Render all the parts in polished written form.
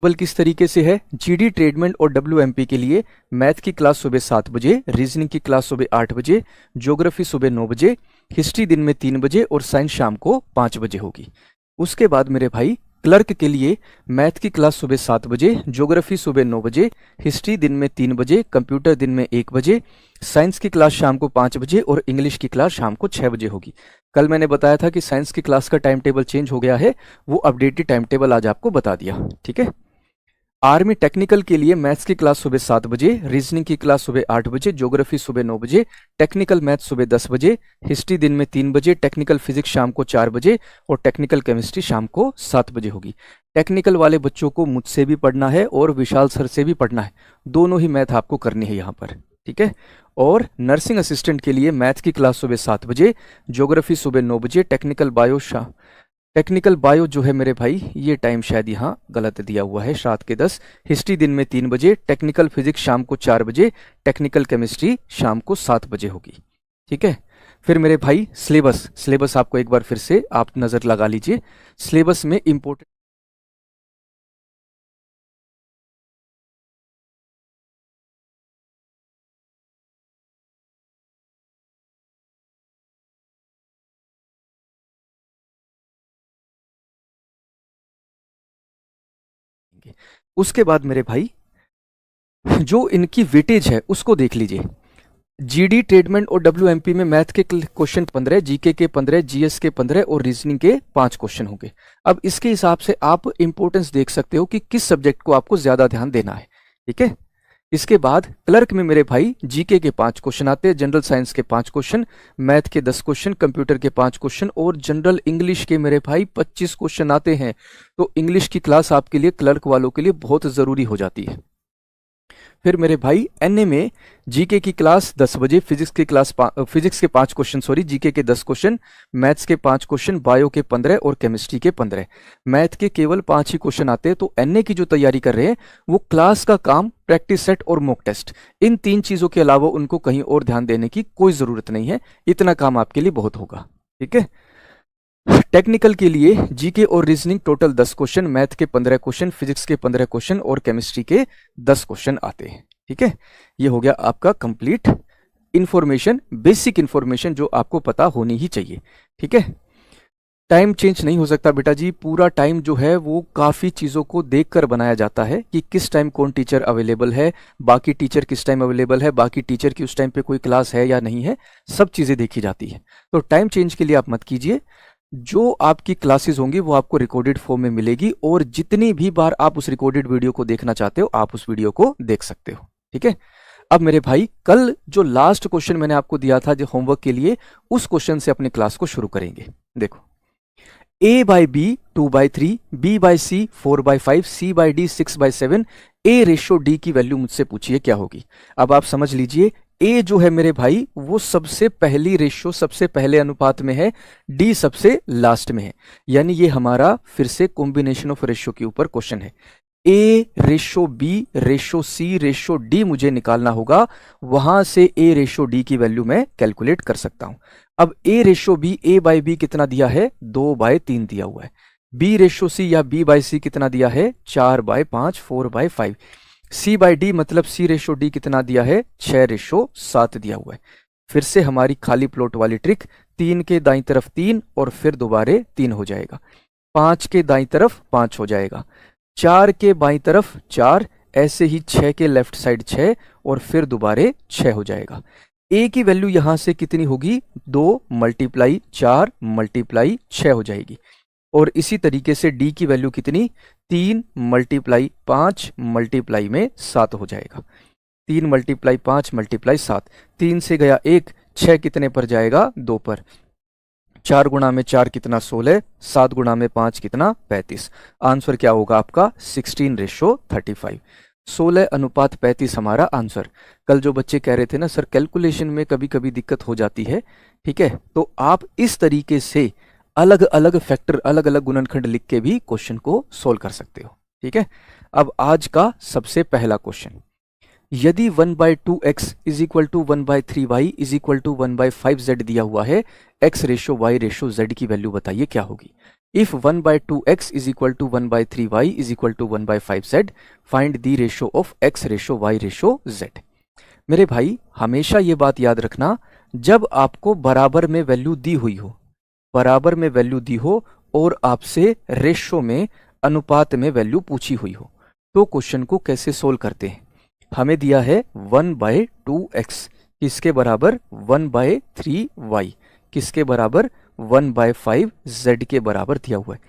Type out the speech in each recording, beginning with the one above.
बल किस तरीके से है, जीडी ट्रेडमेंट और डब्ल्यूएमपी के लिए मैथ की क्लास सुबह 7 बजे, रीजनिंग की क्लास सुबह 8 बजे, ज्योग्राफी सुबह 9 बजे, हिस्ट्री दिन में 3 बजे और साइंस शाम को 5 बजे होगी। उसके बाद मेरे भाई क्लर्क के लिए मैथ की क्लास सुबह 7 बजे, ज्योग्राफी सुबह 9 बजे, हिस्ट्री दिन में 3 बजे, कंप्यूटर दिन में 1 बजे, साइंस की क्लास शाम को 5 बजे और इंग्लिश की क्लास शाम को 6 बजे होगी। कल मैंने बताया था कि साइंस की क्लास का टाइम टेबल चेंज हो गया है, वो अपडेटेड टाइम टेबल आज आपको बता दिया। ठीक है। आर्मी टेक्निकल के लिए मैथ्स की क्लास सुबह 7 बजे, रीजनिंग की क्लास सुबह 8 बजे, ज्योग्राफी सुबह 9 बजे, टेक्निकल मैथ सुबह 10 बजे, हिस्ट्री दिन में 3 बजे, टेक्निकल फिजिक्स शाम को 4 बजे और टेक्निकल केमिस्ट्री शाम को 7 बजे होगी। टेक्निकल वाले बच्चों को मुझसे भी पढ़ना है और विशाल सर से भी पढ़ना है, दोनों ही मैथ आपको करनी है यहाँ पर। ठीक है। और नर्सिंग असिस्टेंट के लिए मैथ की क्लास सुबह 7 बजे, ज्योग्राफी सुबह 9 बजे, टेक्निकल बायो जो है मेरे भाई ये टाइम शायद यहाँ गलत दिया हुआ है, 7 के 10, हिस्ट्री दिन में 3 बजे, टेक्निकल फिजिक्स शाम को 4 बजे, टेक्निकल केमिस्ट्री शाम को 7 बजे होगी। ठीक है। फिर मेरे भाई सिलेबस आपको एक बार फिर से आप नजर लगा लीजिए। सिलेबस में इंपोर्टेंट उसके बाद मेरे भाई जो इनकी वेटेज है उसको देख लीजिए। जीडी ट्रेडमेंट और डब्ल्यूएमपी में मैथ के क्वेश्चन 15, जीके के 15, जीएस के 15 और रीजनिंग के 5 क्वेश्चन होंगे। अब इसके हिसाब से आप इंपॉर्टेंस देख सकते हो कि किस सब्जेक्ट को आपको ज्यादा ध्यान देना है। ठीक है। इसके बाद क्लर्क में मेरे भाई जीके के 5 क्वेश्चन आते हैं, जनरल साइंस के 5 क्वेश्चन, मैथ के 10 क्वेश्चन, कंप्यूटर के 5 क्वेश्चन और जनरल इंग्लिश के मेरे भाई 25 क्वेश्चन आते हैं। तो इंग्लिश की क्लास आपके लिए क्लर्क वालों के लिए बहुत जरूरी हो जाती है। फिर मेरे भाई एनए में जीके की क्लास 10 बजे, फिजिक्स के 5 क्वेश्चन, जीके के 10 क्वेश्चन, मैथ्स के 5 क्वेश्चन, बायो के 15 और केमिस्ट्री के 15। मैथ के केवल 5 ही क्वेश्चन आते हैं। तो एनए की जो तैयारी कर रहे हैं वो क्लास का काम, प्रैक्टिस सेट और मॉक टेस्ट, इन 3 चीजों के अलावा उनको कहीं और ध्यान देने की कोई जरूरत नहीं है। इतना काम आपके लिए बहुत होगा। ठीक है। टेक्निकल के लिए जीके और रीजनिंग टोटल 10 क्वेश्चन, मैथ के 15 क्वेश्चन, फिजिक्स के 15 क्वेश्चन और केमिस्ट्री के 10 क्वेश्चन आते हैं। ठीक है। ये हो गया आपका कंप्लीट इंफॉर्मेशन, बेसिक इंफॉर्मेशन जो आपको पता होनी ही चाहिए। ठीक है। टाइम चेंज नहीं हो सकता बेटा जी, पूरा टाइम जो है वो काफ़ी चीज़ों को देखकर बनाया जाता है कि किस टाइम कौन टीचर अवेलेबल है, बाकी टीचर किस टाइम अवेलेबल है, बाकी टीचर की उस टाइम पे कोई क्लास है या नहीं है, सब चीज़ें देखी जाती है। तो टाइम चेंज के लिए आप मत कीजिए। जो आपकी क्लासेस होंगी वो आपको रिकॉर्डेड फॉर्म में मिलेगी और जितनी भी बार आप उस रिकॉर्डेड वीडियो को देखना चाहते हो आप उस वीडियो को देख सकते हो। ठीक है। अब मेरे भाई कल जो लास्ट क्वेश्चन मैंने आपको दिया था जो होमवर्क के लिए, उस क्वेश्चन से अपनी क्लास को शुरू करेंगे। देखो, a by b 2/3, b by c 4/5, c by d 6/7, a ratio d की वैल्यू मुझसे पूछिए क्या होगी। अब आप समझ लीजिए a जो है मेरे भाई वो सबसे पहली रेशो, सबसे पहले अनुपात में है, d सबसे लास्ट में है, यानी ये हमारा फिर से कॉम्बिनेशन ऑफ रेशो के ऊपर क्वेश्चन है। a ratio b ratio c ratio d मुझे निकालना होगा, वहां से a रेशो d की वैल्यू मैं कैलकुलेट कर सकता हूं। अब a ratio b, a by b कितना दिया है, 2/3 दिया हुआ है। b रेशो c या b बाई सी कितना दिया है, 4/5, 4/5। c बाई डी मतलब c रेशो डी कितना दिया है, 6/7 दिया हुआ है। फिर से हमारी खाली प्लॉट वाली ट्रिक, 3 के दाईं तरफ 3 और फिर दोबारे 3 हो जाएगा, 5 के दाईं तरफ 5 हो जाएगा, 4 के बाईं तरफ 4, ऐसे ही 6 के लेफ्ट साइड 6 और फिर दोबारे 6 हो जाएगा। a की वैल्यू यहां से कितनी होगी, 2 × 4 × 6 हो जाएगी। और इसी तरीके से d की वैल्यू कितनी, 3 × 5 × 7 हो जाएगा। 3 × 5 × 7, 3 से गया 1, 6 कितने पर जाएगा, 2 पर, 4 गुणा में 4 कितना, 16, 7 गुणा में 5 कितना, 35। आंसर क्या होगा आपका, 16/35, 16:35 हमारा आंसर। कल जो बच्चे कह रहे थे ना सर कैलकुलेशन में कभी कभी दिक्कत हो जाती है, ठीक है, तो आप इस तरीके से अलग अलग फैक्टर, अलग अलग गुणनखंड लिख के भी क्वेश्चन को सोल्व कर सकते हो। ठीक है। अब आज का सबसे पहला क्वेश्चन, यदि 1/2x is equal to 1/3y is equal to 1/5z दिया हुआ है, x ratio y ratio z की वैल्यू बताइए क्या होगी। If 1/2x is equal to 1/3y is equal to 1/5z, find the ratio of x ratio y ratio z। मेरे भाई हमेशा ये बात याद रखना, जब आपको बराबर में वैल्यू दी हुई हो, बराबर में वैल्यू दी हो और आपसे रेशो में, अनुपात में वैल्यू पूछी हुई हो, तो क्वेश्चन को कैसे सोल्व करते हैं। हमें दिया है 1/2x, किसके बराबर 1/3y, किसके बराबर 1/5z के बराबर दिया हुआ है।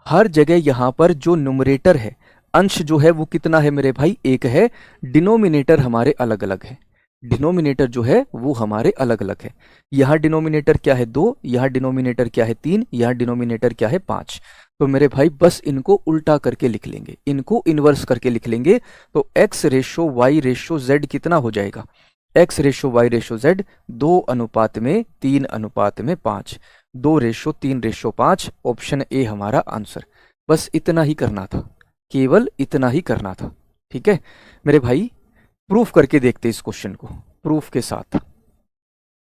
हर जगह यहां पर जो न्यूमरेटर है, अंश जो है वो कितना है मेरे भाई, एक है। डिनोमिनेटर हमारे अलग अलग है, डिनोमिनेटर जो है वो हमारे अलग अलग है। यहाँ डिनोमिनेटर क्या है 2, यहाँ डिनोमिनेटर क्या है 3, यहाँ डिनोमिनेटर क्या है 5। तो मेरे भाई बस इनको उल्टा करके लिख लेंगे, इनको इन्वर्स करके लिख लेंगे। तो x ratio y ratio z कितना हो जाएगा, x ratio y ratio z 2:3:5, 2:3:5। Option A हमारा आंसर। बस इतना ही करना था, केवल इतना ही करना था। ठीक है मेरे भाई, प्रूफ करके देखते इस क्वेश्चन को, प्रूफ के साथ।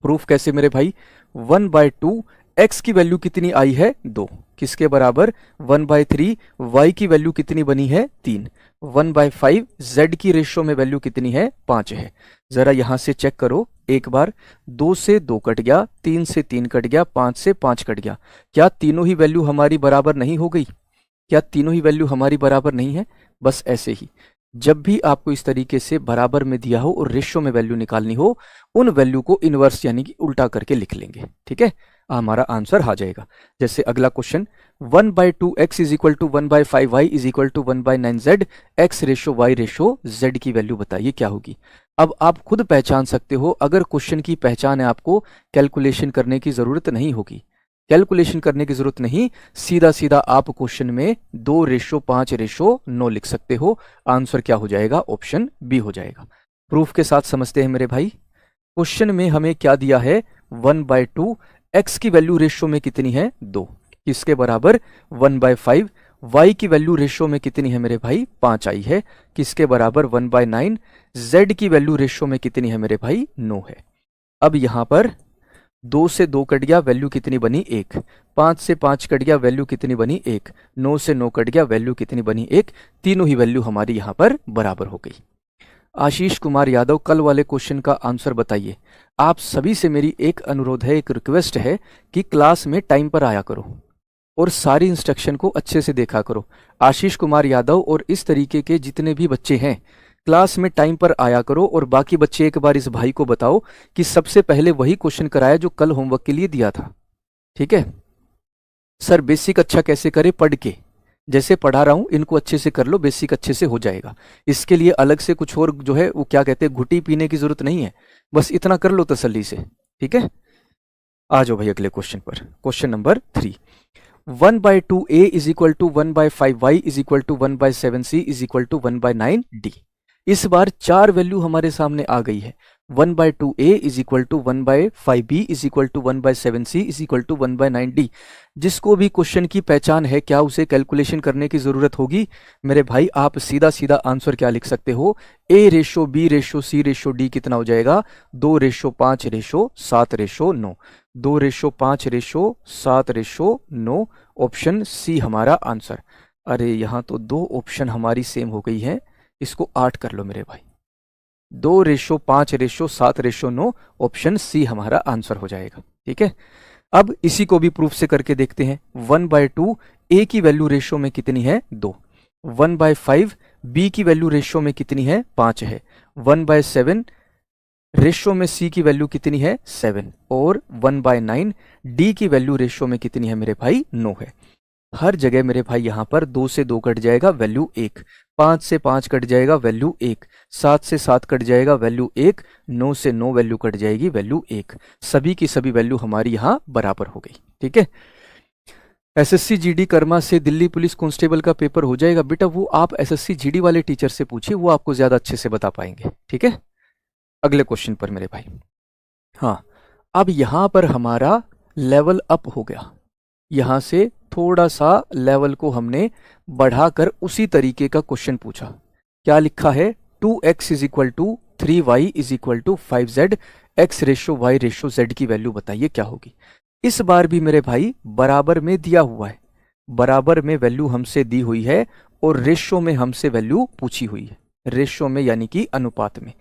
प्रूफ कैसे मेरे भाई, 1/2 x की वैल्यू कितनी आई है 2, किसके बराबर 1/3, y की वैल्यू कितनी बनी है 3, 1/5 z की रेशो में वैल्यू कितनी है 5 है। जरा यहां से चेक करो एक बार, 2 से 2 कट गया, 3 से 3 कट गया, 5 से 5 कट गया। क्या तीनों ही वैल्यू हमारी बराबर नहीं हो गई, क्या तीनों ही वैल्यू हमारी बराबर नहीं है। बस ऐसे ही जब भी आपको इस तरीके से बराबर में दिया हो और रेशो में वैल्यू निकालनी हो, उन वैल्यू को इनवर्स यानी कि उल्टा करके लिख लेंगे। ठीक है, हमारा आंसर आ जाएगा। जैसे अगला question, 1/2x is equal to 1/5y is equal to 1/9z, x ratio y ratio z की वैल्यू बताइए क्या होगी। अब आप खुद पहचान सकते हो, अगर क्वेश्चन की पहचान है आपको कैलकुलेशन करने की जरूरत नहीं होगी, कैलकुलेशन करने की जरूरत नहीं, सीधा सीधा आप क्वेश्चन में 2:5:9 लिख सकते हो। आंसर क्या हो जाएगा, ऑप्शन बी हो जाएगा। प्रूफ के साथ समझते हैं मेरे भाई। क्वेश्चन में हमें क्या दिया है 1/2, x की वैल्यू रेशो में कितनी है 2, किसके बराबर 1/5, y की वैल्यू रेशो में कितनी है मेरे भाई 5 आई है, किसके बराबर 1/9, z की वैल्यू रेशो में कितनी है मेरे भाई 9 है। अब यहां पर 2 से 2 कट गया, वैल्यू कितनी बनी 1, 5 से 5 कट गया, वैल्यू कितनी बनी 1, 9 से 9 कट गया, वैल्यू कितनी बनी 1। तीनों ही वैल्यू हमारी यहां पर बराबर हो गई। आशीष कुमार यादव, कल वाले क्वेश्चन का आंसर बताइए। आप सभी से मेरी एक अनुरोध है, एक रिक्वेस्ट है कि क्लास में टाइम पर आया करो और सारी इंस्ट्रक्शन को अच्छे से देखा करो। आशीष कुमार यादव और इस तरीके के जितने भी बच्चे हैं, क्लास में टाइम पर आया करो। और बाकी बच्चे एक बार इस भाई को बताओ कि सबसे पहले वही क्वेश्चन कराया जो कल होमवर्क के लिए दिया था। ठीक है सर, बेसिक अच्छा कैसे करे, पढ़ के, जैसे पढ़ा रहा हूं इनको अच्छे से कर लो, बेसिक अच्छे से हो जाएगा। इसके लिए अलग से कुछ और जो है वो क्या कहते हैं, घुटी पीने की जरूरत नहीं है, बस इतना कर लो तसल्ली से। ठीक है, आ जाओ भाई अगले क्वेश्चन पर। Question number 3, 1/2a is equal to 1/5y is equal to 1/7c is equal to 1/9d। इस बार 4 वैल्यू हमारे सामने आ गई है। 1/2a is equal to 1/5b is equal to 1/7c is equal to 1/9d। जिसको भी क्वेश्चन की पहचान है, क्या उसे कैलकुलेशन करने की जरूरत होगी मेरे भाई। आप सीधा सीधा आंसर क्या लिख सकते हो, a ratio b ratio c ratio d कितना हो जाएगा 2:5:7:9, 2:5:7:9। ऑप्शन सी हमारा आंसर। अरे यहां तो 2 ऑप्शन हमारी सेम हो गई है, इसको 8 कर लो मेरे भाई। 2:5:7:9, ऑप्शन सी हमारा आंसर हो जाएगा। ठीक है, अब इसी को भी प्रूफ से करके देखते हैं। 1/2 a की वैल्यू रेशो में कितनी है 2, 1/5 b की वैल्यू रेशो में कितनी है 5 है, 1/7 रेशो में c की वैल्यू कितनी है 7, और 1/9 d की वैल्यू रेशो में कितनी है मेरे भाई 9 है। हर जगह मेरे भाई यहां पर 2 से 2 कट जाएगा, वैल्यू 1, 5 से 5 कट जाएगा, वैल्यू 1, 7 से 7 कट जाएगा, वैल्यू 1, 9 से 9 वैल्यू कट जाएगी, वैल्यू 1। सभी की सभी वैल्यू हमारी यहां बराबर हो गई। ठीक है, एसएससी जीडी कर्मा से दिल्ली पुलिस कांस्टेबल का पेपर हो जाएगा बेटा, वो आप एसएससी जीडी वाले टीचर से पूछिए, वो आपको ज्यादा अच्छे से बता पाएंगे। ठीक है, अगले क्वेश्चन पर मेरे भाई। हाँ, अब यहां पर हमारा लेवल अप हो गया, यहां से थोड़ा सा लेवल को हमने बढ़ाकर उसी तरीके का क्वेश्चन पूछा। क्या लिखा है, 2x is equal to 3y is equal to 5z, x ratio y ratio z की वैल्यू बताइए क्या होगी। इस बार भी मेरे भाई बराबर में दिया हुआ है, बराबर में वैल्यू हमसे दी हुई है और रेशो में हमसे वैल्यू पूछी हुई है, रेशो में यानी कि अनुपात में।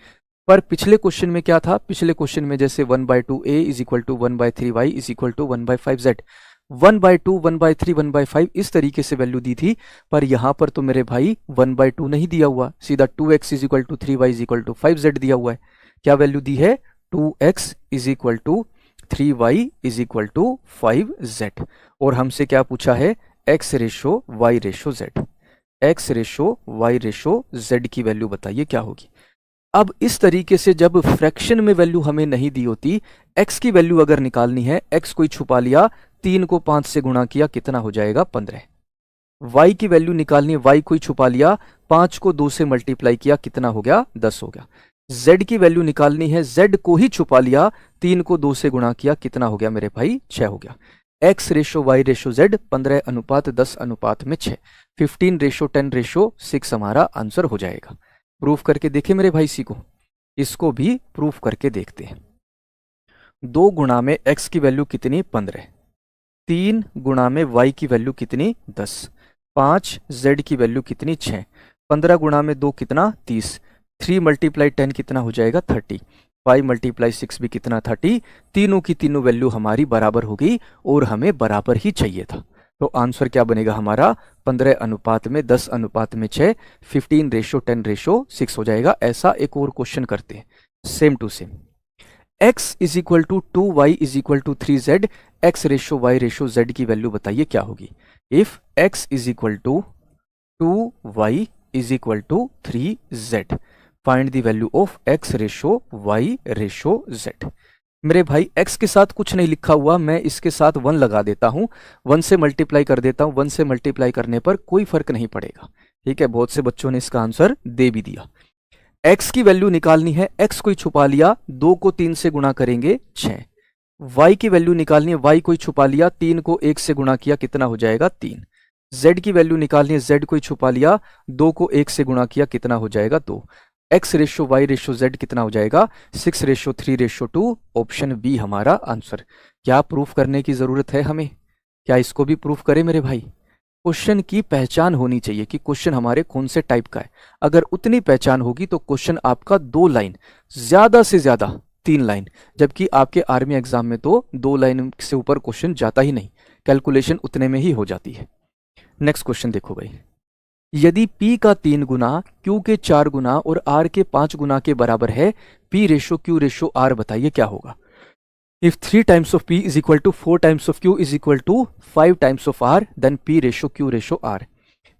पर पिछले क्वेश्चन में क्या था, पिछले क्वेश्चन में जैसे 1/2 a is equal to 1/3 y is equal to 1/5 z, 1/2 1/3 1/5 इस तरीके से वैल्यू दी थी। पर यहां पर तो मेरे भाई 1/2 नहीं दिया हुआ, सीधा 2x is equal to 3y is equal to 5z दिया हुआ है। क्या वैल्यू दी है, 2x is equal to 3y is equal to 5z। और हमसे क्या पूछा है, x ratio y ratio z, x ratio y ratio z की वैल्यू बताइए क्या होगी। अब इस तरीके से जब फ्रैक्शन में वैल्यू हमें नहीं दी होती, x की वैल्यू अगर निकालनी है, x को ही छुपा लिया, 3 को 5 से गुणा किया, कितना हो जाएगा 15। y की वैल्यू निकालनी है, y को ही छुपा लिया, 5 को 2 से मल्टीप्लाई किया, कितना हो गया 10 हो गया। z की वैल्यू निकालनी है, z को ही छुपा लिया, 3 को 2 से गुणा किया, कितना हो गया मेरे भाई 6 हो गया। x ratio y ratio z 15:10:6, 15:10:6 हमारा आंसर हो जाएगा। प्रूफ करके देखे मेरे भाई, इसी को इसको भी प्रूफ करके देखते हैं। 2 गुणा में x की वैल्यू कितनी 15, 3 गुणा में y की वैल्यू कितनी 10, 5 z की वैल्यू कितनी 6, 15 गुणा में 2 कितना 30, 3 × 10 कितना हो जाएगा 30, 5 × 6 भी कितना 30। तीनों की तीनों वैल्यू हमारी बराबर हो गई और हमें बराबर ही चाहिए था। तो आंसर क्या बनेगा हमारा 15:10:6, 15:10:6 हो जाएगा। ऐसा एक और क्वेश्चन करते हैं, same to same. x is equal to 2y is equal to 3z, x ratio y ratio z की वैल्यू बताइए क्या होगी। If x is equal to 2y is equal to 3z, find the value of x ratio y ratio z। मेरे भाई x के साथ कुछ नहीं लिखा हुआ, मैं इसके साथ 1 लगा देता हूं, 1 से मल्टीप्लाई कर देता हूं। 1 से मल्टीप्लाई करने पर कोई फर्क नहीं पड़ेगा, ठीक है। बहुत से बच्चों ने इसका आंसर दे भी दिया। x की वैल्यू निकालनी है, x को ही छुपा लिया, 2 को 3 से गुणा करेंगे 6। y की वैल्यू निकालनी है, y को ही छुपा लिया, 3 को 1 से गुणा किया, कितना हो जाएगा 3। z की वैल्यू निकालनी है, z को ही छुपा लिया, 2 को 1 से गुणा किया, कितना हो जाएगा 2। x ratio y ratio z कितना हो जाएगा 6:3:2, ऑप्शन बी हमारा आंसर। क्या प्रूफ करने की जरूरत है हमें, क्या इसको भी प्रूफ करें मेरे भाई। क्वेश्चन की पहचान होनी चाहिए कि क्वेश्चन हमारे कौन से टाइप का है। अगर उतनी पहचान होगी तो क्वेश्चन आपका 2 लाइन, ज्यादा से ज्यादा 3 लाइन, जबकि आपके आर्मी एग्जाम में तो 2 लाइन से ऊपर क्वेश्चन जाता ही नहीं, कैलकुलेशन उतने में ही हो जाती है। नेक्स्ट क्वेश्चन देखो भाई, यदि P का 3 गुना, Q के 4 गुना और R के 5 गुना के बराबर है, P ratio Q ratio R बताइए क्या होगा। If 3 times of P is equal to 4 times of Q is equal to 5 times of R, then P ratio Q ratio R।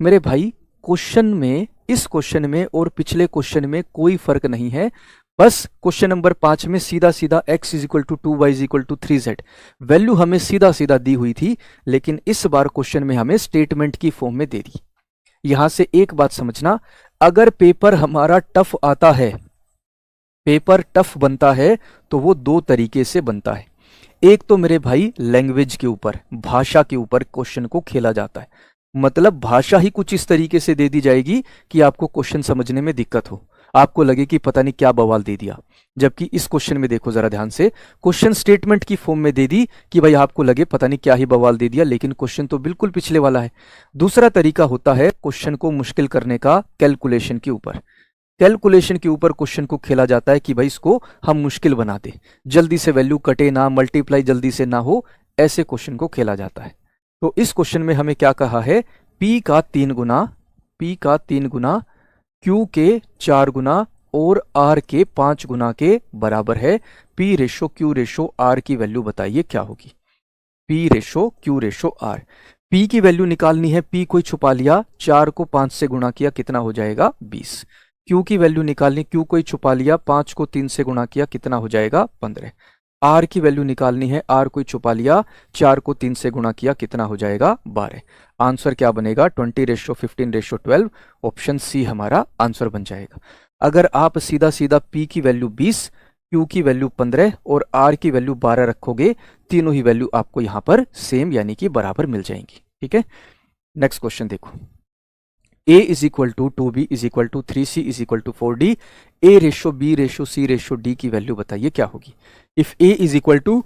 मेरे भाई क्वेश्चन में, इस क्वेश्चन में और पिछले क्वेश्चन में कोई फर्क नहीं है। बस क्वेश्चन नंबर 5 में सीधा सीधा x is equal to 2y is equal to 3z value हमें सीधा सीधा दी हुई थी, लेकिन इस बार क्वेश्चन में हमें स्टेटमेंट की फॉर्म में दे दी। यहां से एक बात समझना, अगर पेपर हमारा टफ आता है, पेपर टफ बनता है तो वो 2 तरीके से बनता है। एक तो मेरे भाई लैंग्वेज के ऊपर, भाषा के ऊपर क्वेश्चन को खेला जाता है, मतलब भाषा ही कुछ इस तरीके से दे दी जाएगी कि आपको क्वेश्चन समझने में दिक्कत हो, आपको लगे कि पता नहीं क्या बवाल दे दिया। जबकि इस क्वेश्चन में देखो जरा ध्यान से, क्वेश्चन स्टेटमेंट की फॉर्म में दे दी कि भाई आपको लगे पता नहीं क्या ही बवाल दे दिया, लेकिन क्वेश्चन तो बिल्कुल पिछले वाला है। दूसरा तरीका होता है क्वेश्चन को मुश्किल करने का, कैलकुलेशन के ऊपर। कैलकुलेशन के ऊपर क्वेश्चन को खेला जाता है कि भाई इसको हम मुश्किल बना दे, जल्दी से वैल्यू कटे ना, मल्टीप्लाई जल्दी से ना हो, ऐसे क्वेश्चन को खेला जाता है। तो इस क्वेश्चन में हमें क्या कहा है, P का 3 गुना Q के 4 गुना और R के 5 गुना के बराबर है। P ratio Q ratio R की वैल्यू बताइए क्या होगी। P ratio Q ratio R, P की वैल्यू निकालनी है, P को ही छुपा लिया, 4 को 5 से गुणा किया, कितना हो जाएगा 20। Q की वैल्यू निकालनी, Q को ही छुपा लिया, 5 को 3 से गुणा किया, कितना हो जाएगा 15। R की वैल्यू निकालनी है, R को ही छुपा लिया, 4 को 3 से गुणा किया, कितना हो जाएगा 12। आंसर क्या बनेगा 20:15:12, ऑप्शन सी हमारा आंसर बन जाएगा। अगर आप सीधा सीधा P की वैल्यू 20, Q की वैल्यू 15 और R की वैल्यू 12 रखोगे, तीनों ही वैल्यू आपको यहां पर सेम यानी कि बराबर मिल जाएंगी। ठीक है, नेक्स्ट क्वेश्चन देखो, A is equal to 2B is equal to 3C is equal to 4D, A ratio B ratio C ratio D की वैल्यू बताइए क्या होगी। If A is equal to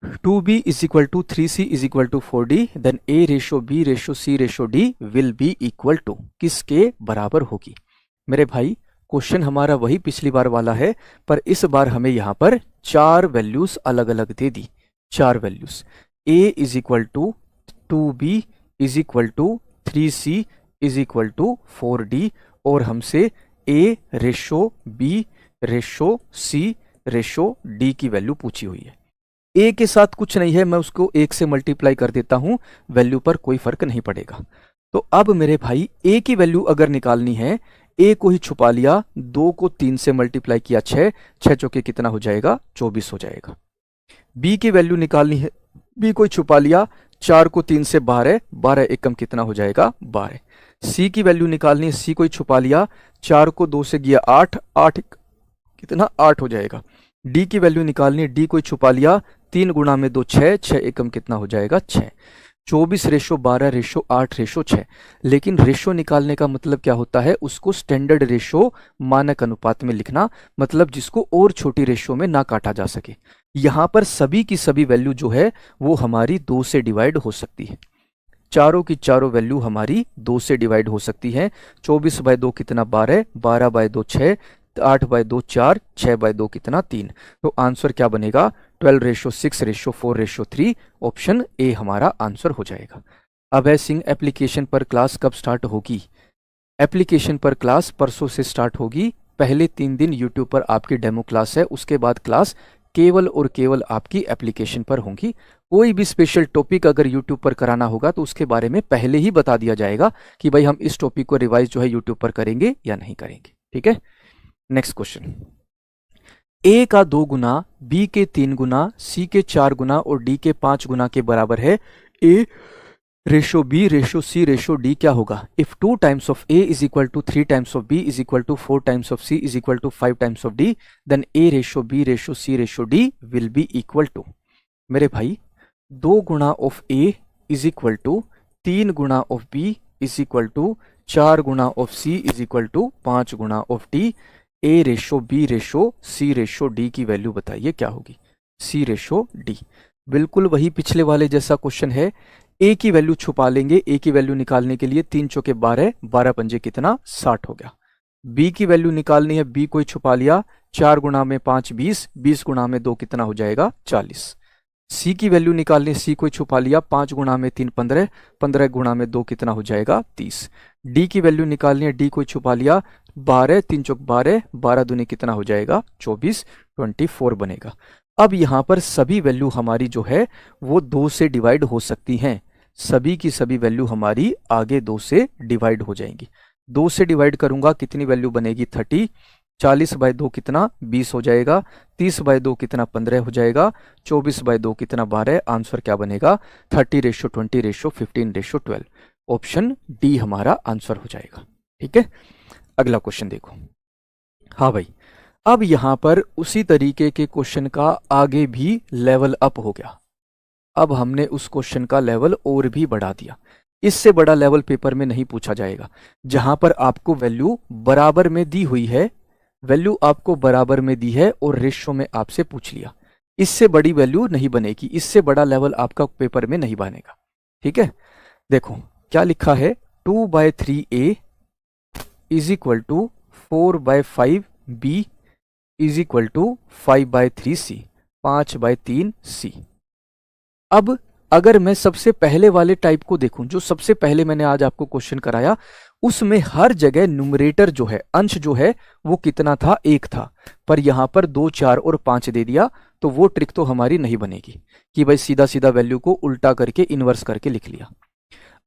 2b is equal to 3c is equal to 4d, then a ratio b ratio c ratio d will be equal to, किसके बराबर होगी? मेरे भाई question हमारा वही पिछली बार वाला है, पर इस बार हमें यहां पर चार वैल्यूज अलग अलग दे दी। चार values, a is equal to 2b is equal to 3c is equal to 4d, और हमसे a ratio b ratio c ratio d की वैल्यू पूछी हुई है। a के साथ कुछ नहीं है, मैं उसको 1 से मल्टीप्लाई कर देता हूं, वैल्यू पर कोई फर्क नहीं पड़ेगा। तो अब मेरे भाई a की वैल्यू अगर निकालनी है, a को ही छुपा लिया, 2 को 3 से मल्टीप्लाई किया 6, 6 चौके कितना हो जाएगा? 24 हो जाएगा। b की वैल्यू निकालनी है, b को ही छुपा लिया, 4 को 3 से 12, 12 एकम कितना हो जाएगा? 12। c की वैल्यू निकालनी है, c को ही छुपा लिया, 4 को 2 से गया 8, 8 कितना? 8 हो जाएगा। d की वैल्यू निकालनी है, d को ही छुपा लिया, 3 गुणा में 2 6, 6 एकम कितना हो जाएगा? 6। 24 रेशो 12 रेशो 8 रेशो 6। लेकिन रेशो निकालने का मतलब क्या होता है? उसको स्टैंडर्ड रेशो मानक अनुपात में लिखना, मतलब जिसको और छोटी रेशो में ना काटा जा सके। यहां पर सभी की सभी वैल्यू जो है वो हमारी 2 से डिवाइड हो सकती है। चारों की चारों वैल्यू हमारी 2 से डिवाइड हो सकती है। 24 बाय 2 कितना? 12, 12 बाय 2 6, 8 बाय 2 4, 6 बाय 2 कितना? 3। तो आंसर क्या बनेगा? 12 ratio 6 ratio 4 ratio 3, option A हमारा आंसर हो जाएगा। अभय सिंह, एप्लीकेशन पर क्लास कब स्टार्ट होगी? एप्लीकेशन पर क्लास परसों से स्टार्ट होगी। पहले 3 दिन यूट्यूब पर आपकी डेमो क्लास है, उसके बाद क्लास केवल और केवल आपकी एप्लीकेशन पर होंगी। कोई भी स्पेशल टॉपिक अगर यूट्यूब पर कराना होगा तो उसके बारे में पहले ही बता दिया जाएगा कि भाई हम इस टॉपिक को रिवाइज जो है यूट्यूब पर करेंगे या नहीं करेंगे। ठीक है, नेक्स्ट क्वेश्चन। a का 2 गुना, b के 3 गुना, c के 4 गुना और d के 5 गुना के बराबर है। a ratio b ratio c ratio d क्या होगा? If 2 times of a is equal to 3 times of b is equal to 4 times of c is equal to 5 times of d, then a ratio b ratio c ratio d will be equal to. मेरे भाई 2 गुणा of a is equal to 3 गुणा of b is equal to 4 गुणा of c is equal to 5 गुणा of d। a ratio b ratio c ratio d की value बताइए क्या होगी? c रेशो d, बिल्कुल वही पिछले वाले जैसा क्वेश्चन है। a की वैल्यू छुपा लेंगे, a की वैल्यू निकालने के लिए 3 चौके 12, 12 पंजे कितना? 60 हो गया। b की वैल्यू निकालनी है, b को ही छुपा लिया, 4 गुणा में 5 20, 20 गुणा में 2 कितना हो जाएगा? 40। c की वैल्यू निकालनी है, c को ही छुपा लिया, 5 गुणा में 3 15, 15 गुणा में 2 कितना हो जाएगा? 30। d की वैल्यू निकालनी है, d को ही छुपा लिया, 12 3 चौक 12, 12 दूनी कितना हो जाएगा? 24, 24 बनेगा। अब यहां पर सभी वैल्यू हमारी जो है वो 2 से डिवाइड हो सकती हैं। सभी की सभी वैल्यू हमारी आगे 2 से डिवाइड हो जाएंगी। 2 से डिवाइड करूंगा, कितनी वैल्यू बनेगी? 30। 40 बाय 2 कितना? 20 हो जाएगा। 30 बाय 2 कितना? 15 हो जाएगा। 24 बाय 2 कितना? 12। आंसर क्या बनेगा? 30 ratio 20 ratio 15 ratio 12, option D हमारा आंसर हो जाएगा। ठीक है, अगला क्वेश्चन देखो। हाँ भाई, अब यहां पर उसी तरीके के क्वेश्चन का आगे भी लेवल अप हो गया। अब हमने उस क्वेश्चन का लेवल और भी बढ़ा दिया। इससे बड़ा लेवल पेपर में नहीं पूछा जाएगा। जहां पर आपको वैल्यू बराबर में दी हुई है, वैल्यू आपको बराबर में दी है और रेशो में आपसे पूछ लिया, इससे बड़ी वैल्यू नहीं बनेगी, इससे बड़ा लेवल आपका पेपर में नहीं बनेगा। ठीक है, देखो क्या लिखा है? 2/3a is equal to 4/5b is equal to 5/3c, 5/3c। अब अगर मैं सबसे पहले वाले टाइप को देखूं, जो सबसे पहले मैंने आज आपको क्वेश्चन कराया, उसमें हर जगह न्यूमरेटर जो है, अंश जो है वो कितना था? 1 था। पर यहां पर 2 4 और 5 दे दिया, तो वो ट्रिक तो हमारी नहीं बनेगी कि भाई सीधा सीधा वैल्यू को उल्टा करके इन्वर्स करके लिख लिया।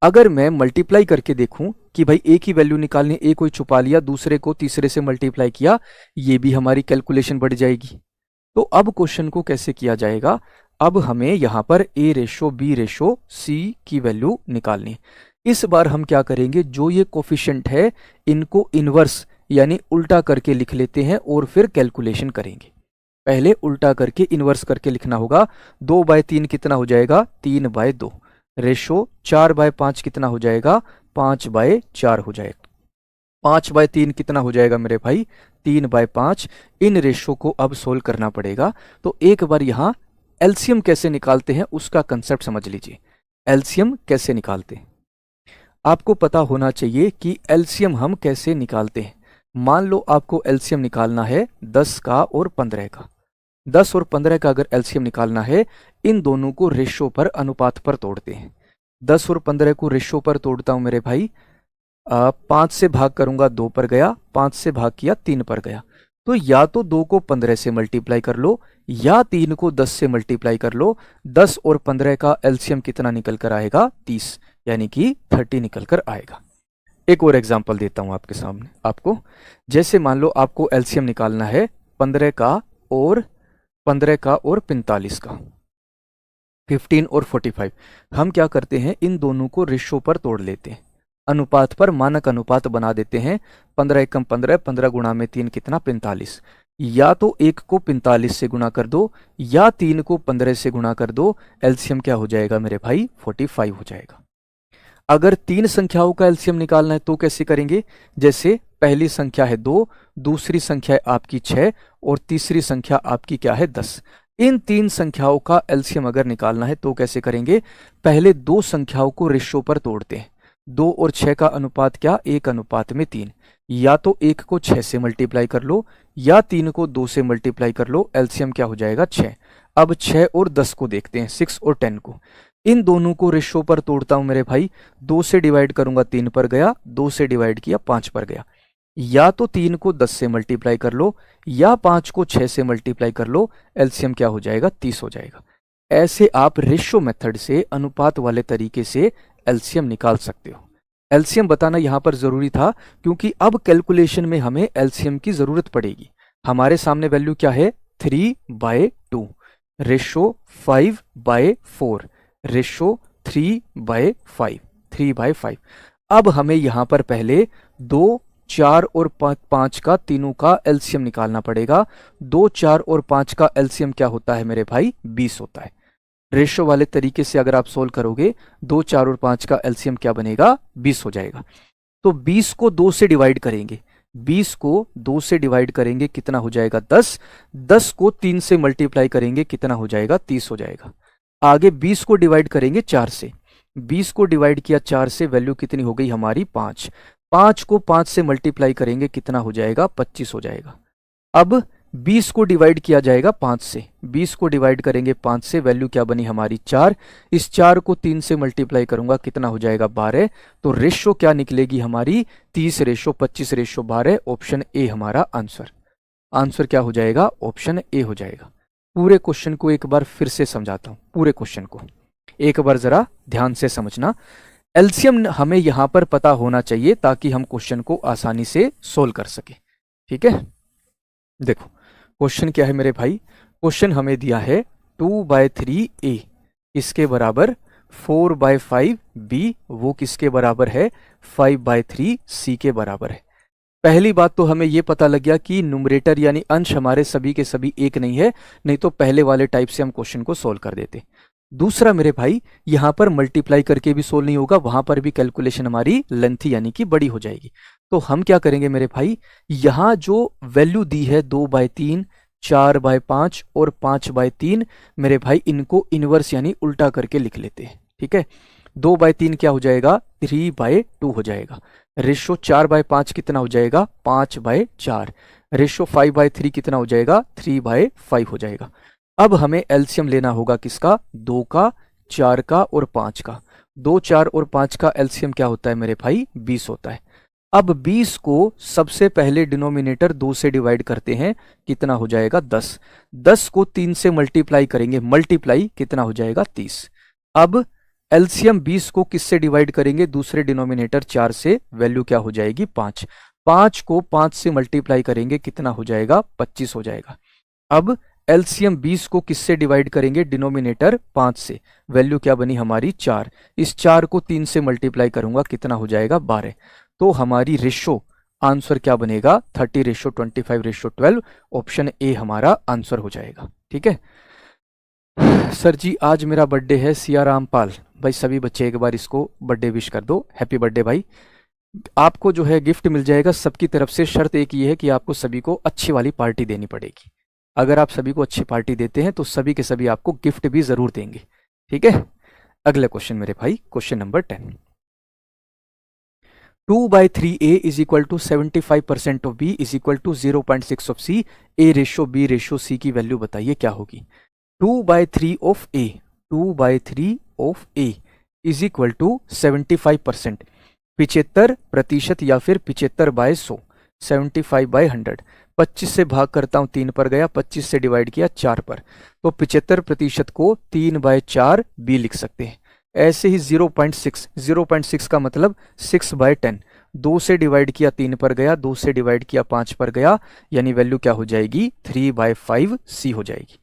अगर मैं मल्टीप्लाई करके देखूं कि भाई ए की वैल्यू निकालनी, ए को छुपा लिया, दूसरे को तीसरे से मल्टीप्लाई किया, ये भी हमारी कैलकुलेशन बढ़ जाएगी। तो अब क्वेश्चन को कैसे किया जाएगा? अब हमें यहां पर a ratio b ratio c की वैल्यू निकालनी। इस बार हम क्या करेंगे? जो ये कोफिशिएंट है इनको इनवर्स यानी उल्टा करके लिख लेते हैं और फिर कैलकुलेशन करेंगे। पहले उल्टा करके इनवर्स करके लिखना होगा। 2/3 कितना हो जाएगा? 3/2 रेशो 4/5 कितना हो जाएगा? 5/4 हो जाएगा। 5/3 कितना हो जाएगा मेरे भाई? 3/5। इन रेशो को अब सोल्व करना पड़ेगा। तो एक बार यहां एलसीएम कैसे निकालते हैं उसका कंसेप्ट समझ लीजिए। एलसीएम कैसे निकालते हैं आपको पता होना चाहिए कि एलसीएम हम कैसे निकालते हैं। मान लो आपको एलसीएम निकालना है 10 का और 15 का। 10 और 15 का अगर एलसीएम निकालना है, इन दोनों को रेशो पर, अनुपात पर तोड़ते हैं। 10 और 15 को रेशो पर तोड़ता हूं मेरे भाई। 5 से भाग करूंगा 2 पर गया, 5 से भाग किया 3 पर गया। तो या तो 2 को 15 से मल्टीप्लाई कर लो या 3 को 10 से मल्टीप्लाई कर लो। 10 और 15 का एलसीएम कितना निकल कर आएगा? 30, यानी कि 30 निकल कर आएगा। एक और एग्जांपल देता हूं आपके सामने आपको। जैसे मान लो आपको एलसीएम निकालना है 15 का और 45 का, 15 और 45। हम क्या करते हैं, इन दोनों को रेशो पर तोड़ लेते हैं, अनुपात पर मानक अनुपात बना देते हैं। 15 एकम 15, 15 गुणा में 3 कितना? 45। या तो 1 को 45 से गुणा कर दो या 3 को 15 से गुणा कर दो। एलसीएम क्या हो जाएगा मेरे भाई? 45 हो जाएगा। अगर 3 संख्याओं का एलसीएम निकालना है तो कैसे करेंगे? जैसे पहली संख्या है 2, दूसरी संख्या है आपकी 6 और तीसरी संख्या आपकी क्या है? 10। इन 3 संख्याओं का एलसीएम अगर निकालना है तो कैसे करेंगे? पहले 2 संख्याओं को रेशो पर तोड़ते हैं। 2 और 6 का अनुपात क्या? 1:3। या तो 1 को 6 से मल्टीप्लाई कर लो या 3 को 2 से मल्टीप्लाई कर लो। एलसीएम क्या हो जाएगा? 6। अब 6 और 10 को देखते हैं, 6 और 10 को। इन दोनों को रेशो पर तोड़ता हूं मेरे भाई। 2 से डिवाइड करूंगा 3 पर गया, 2 से डिवाइड किया 5 पर गया। या तो 3 को 10 से मल्टीप्लाई कर लो या 5 को 6 से मल्टीप्लाई कर लो। एलसीएम क्या हो जाएगा? 30 हो जाएगा। ऐसे आप रेशो मेथड से, अनुपात वाले तरीके से एलसीएम निकाल सकते हो। एलसीएम बताना यहां पर जरूरी था क्योंकि अब कैलकुलेशन में हमें एलसीएम की जरूरत पड़ेगी। हमारे सामने वैल्यू क्या है? 3/2, रेशो 5/4, रेशो 3/5, 3/5। अब हमें यहां पर पहले 2, 4 और 5 का, तीनों का एलसीएम निकालना पड़ेगा। 2, 4 और 5 का एलसीएम क्या होता है मेरे भाई? 20 होता है। रेशो वाले तरीके से अगर आप सोल्व करोगे 2, 4 और 5 का एलसीएम क्या बनेगा? 20 हो जाएगा। तो 20 को 2 से डिवाइड करेंगे, 20 को 2 से डिवाइड करेंगे कितना हो जाएगा? 10। 10 को 3 से मल्टीप्लाई करेंगे कितना हो जाएगा? 30 हो जाएगा। आगे 20 को डिवाइड करेंगे 4 से, 20 को डिवाइड किया 4 से, वैल्यू कितनी हो गई हमारी? 5। 5 को 5 से मल्टीप्लाई करेंगे कितना हो जाएगा? 25 हो जाएगा। अब 20 को डिवाइड किया जाएगा 5 से, 20 को डिवाइड करेंगे 5 से, वैल्यू क्या बनी हमारी? 4। इस 4 को 3 से मल्टीप्लाई करूंगा कितना हो जाएगा? 12। तो रेशो क्या निकलेगी हमारी? 30/25/12। ऑप्शन ए हमारा आंसर। आंसर क्या हो जाएगा? ऑप्शन ए हो जाएगा। पूरे क्वेश्चन को एक बार फिर से समझाता हूं, पूरे क्वेश्चन को एक बार जरा ध्यान से समझना। एलसीएम हमें यहां पर पता होना चाहिए ताकि हम क्वेश्चन को आसानी से सोल्व कर सके। ठीक है, देखो क्वेश्चन क्या है मेरे भाई। क्वेश्चन हमें दिया है 2/3a किसके बराबर? 4/5b, वो किसके बराबर है? 5/3c के बराबर है। पहली बात तो हमें यह पता लग गया कि न्यूमरेटर यानी अंश हमारे सभी के सभी एक नहीं है, नहीं तो पहले वाले टाइप से हम क्वेश्चन को सोल्व कर देते। दूसरा मेरे भाई, यहां पर मल्टीप्लाई करके भी सोल्व नहीं होगा, वहां पर भी कैलकुलेशन हमारी लेंथी यानी कि बड़ी हो जाएगी। तो हम क्या करेंगे मेरे भाई, यहां जो वैल्यू दी है 2/3, 4/5 और 5/3, मेरे भाई इनको इनवर्स यानी उल्टा करके लिख लेते हैं। ठीक है, 2/3 क्या हो जाएगा? 3/2 हो जाएगा। रेशो 4/5 कितना हो जाएगा? 5/4। रेशो 5/3 कितना हो जाएगा? 3/5 हो जाएगा। अब हमें एलसीएम लेना होगा किसका? 2 का, 4 का और 5 का। 2, 4 और 5 का एलसीएम क्या होता है मेरे भाई? 20 होता है। अब 20 को सबसे पहले डिनोमिनेटर 2 से डिवाइड करते हैं, कितना हो जाएगा? 10। 10 को 3 से मल्टीप्लाई करेंगे, मल्टीप्लाई कितना हो जाएगा? 30। अब एलसीएम 20 को किससे डिवाइड करेंगे? दूसरे डिनोमिनेटर 4 से, वैल्यू क्या हो जाएगी? 5। 5 को 5 से मल्टीप्लाई करेंगे कितना हो जाएगा? 25 हो जाएगा। अब एलसीएम 20 को किससे डिवाइड करेंगे? डिनोमिनेटर 5 से, वैल्यू क्या बनी हमारी? 4। इस 4 को 3 से मल्टीप्लाई करूंगा कितना हो जाएगा? 12। तो हमारी रेशो आंसर क्या बनेगा? 30/25/12। ऑप्शन ए हमारा आंसर हो जाएगा। ठीक है सर जी, आज मेरा बर्थडे है, सिया रामपाल भाई। सभी बच्चे एक बार इसको बर्थडे विश कर दो, हैप्पी बर्थडे भाई। आपको जो है गिफ्ट मिल जाएगा सबकी तरफ से। शर्त एक ये है कि आपको सभी को अच्छी वाली पार्टी देनी पड़ेगी। अगर आप सभी को अच्छी पार्टी देते हैं तो सभी के सभी आपको गिफ्ट भी जरूर देंगे, ठीक है। अगले क्वेश्चन मेरे भाई, question number 10। 2/3a is equal to 75% of b is equal to 0.6 of c, a ratio b ratio c की वैल्यू बताइए क्या होगी। 2/3 of a, 2/3 of a is equal to 75%, 75% या फिर 75/100, 75/100। 25 से भाग करता हूं 3 पर गया, 25 से डिवाइड किया 4 पर, तो 75% को 3/4 b लिख सकते हैं। ऐसे ही 0.6, 0.6 का मतलब 6/10, 2 से डिवाइड किया 3 पर गया, 2 से डिवाइड किया 5 पर गया, यानी वैल्यू क्या हो जाएगी 3/5 c हो जाएगी।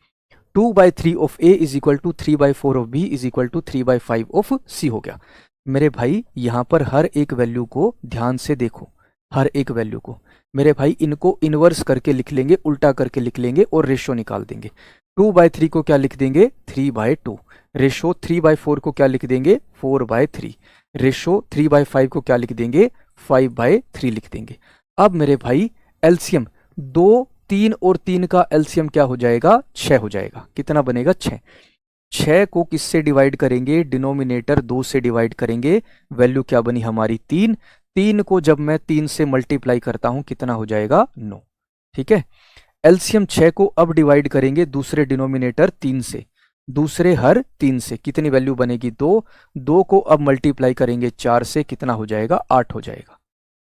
2/3 of a is equal to 3/4 of b is equal to 3/5 of c हो गया। मेरे भाई यहां पर हर एक वैल्यू को ध्यान से देखो, हर एक वैल्यू को मेरे भाई इनको इनवर्स करके लिख लेंगे, उल्टा करके लिख लेंगे और रेशो निकाल देंगे। 2/3 को क्या लिख देंगे 3/2, रेशो 3/4 को क्या लिख देंगे 4/3, रेशो 3/5 को क्या लिख देंगे 5/3 लिख देंगे। अब मेरे भाई एलसीएम 2, 3 और 3 का एलसीएम क्या हो जाएगा 6 हो जाएगा। कितना बनेगा 6। 6 को किससे डिवाइड करेंगे, डिनोमिनेटर 2 से डिवाइड करेंगे, वैल्यू क्या बनी हमारी 3। 3 को जब मैं 3 से मल्टीप्लाई करता हूं कितना हो जाएगा 9, ठीक है। एलसीएम 6 को अब डिवाइड करेंगे दूसरे डिनोमिनेटर 3 से, दूसरे हर 3 से, कितनी वैल्यू बनेगी 2। 2 को अब मल्टीप्लाई करेंगे 4 से, कितना हो जाएगा 8 हो जाएगा।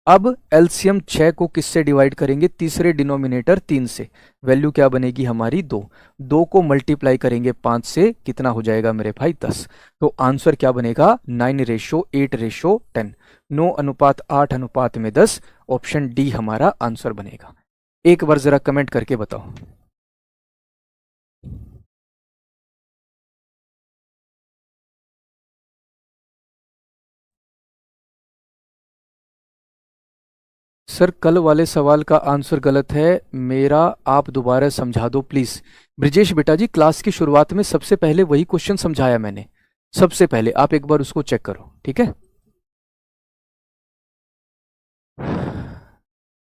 अब एलसीएम 6 को किससे डिवाइड करेंगे, तीसरे डिनोमिनेटर 3 से, वैल्यू क्या बनेगी हमारी 2। 2 को मल्टीप्लाई करेंगे 5 से, कितना हो जाएगा मेरे भाई 10। तो आंसर क्या बनेगा 9:8:10, 9:8 में 10, ऑप्शन डी हमारा आंसर बनेगा। एक बार जरा कमेंट करके बताओ। सर कल वाले सवाल का आंसर गलत है मेरा, आप दोबारा समझा दो प्लीज। ब्रिजेश बेटा जी, क्लास की शुरुआत में सबसे पहले वही क्वेश्चन समझाया मैंने, सबसे पहले आप एक बार उसको चेक करो, ठीक है।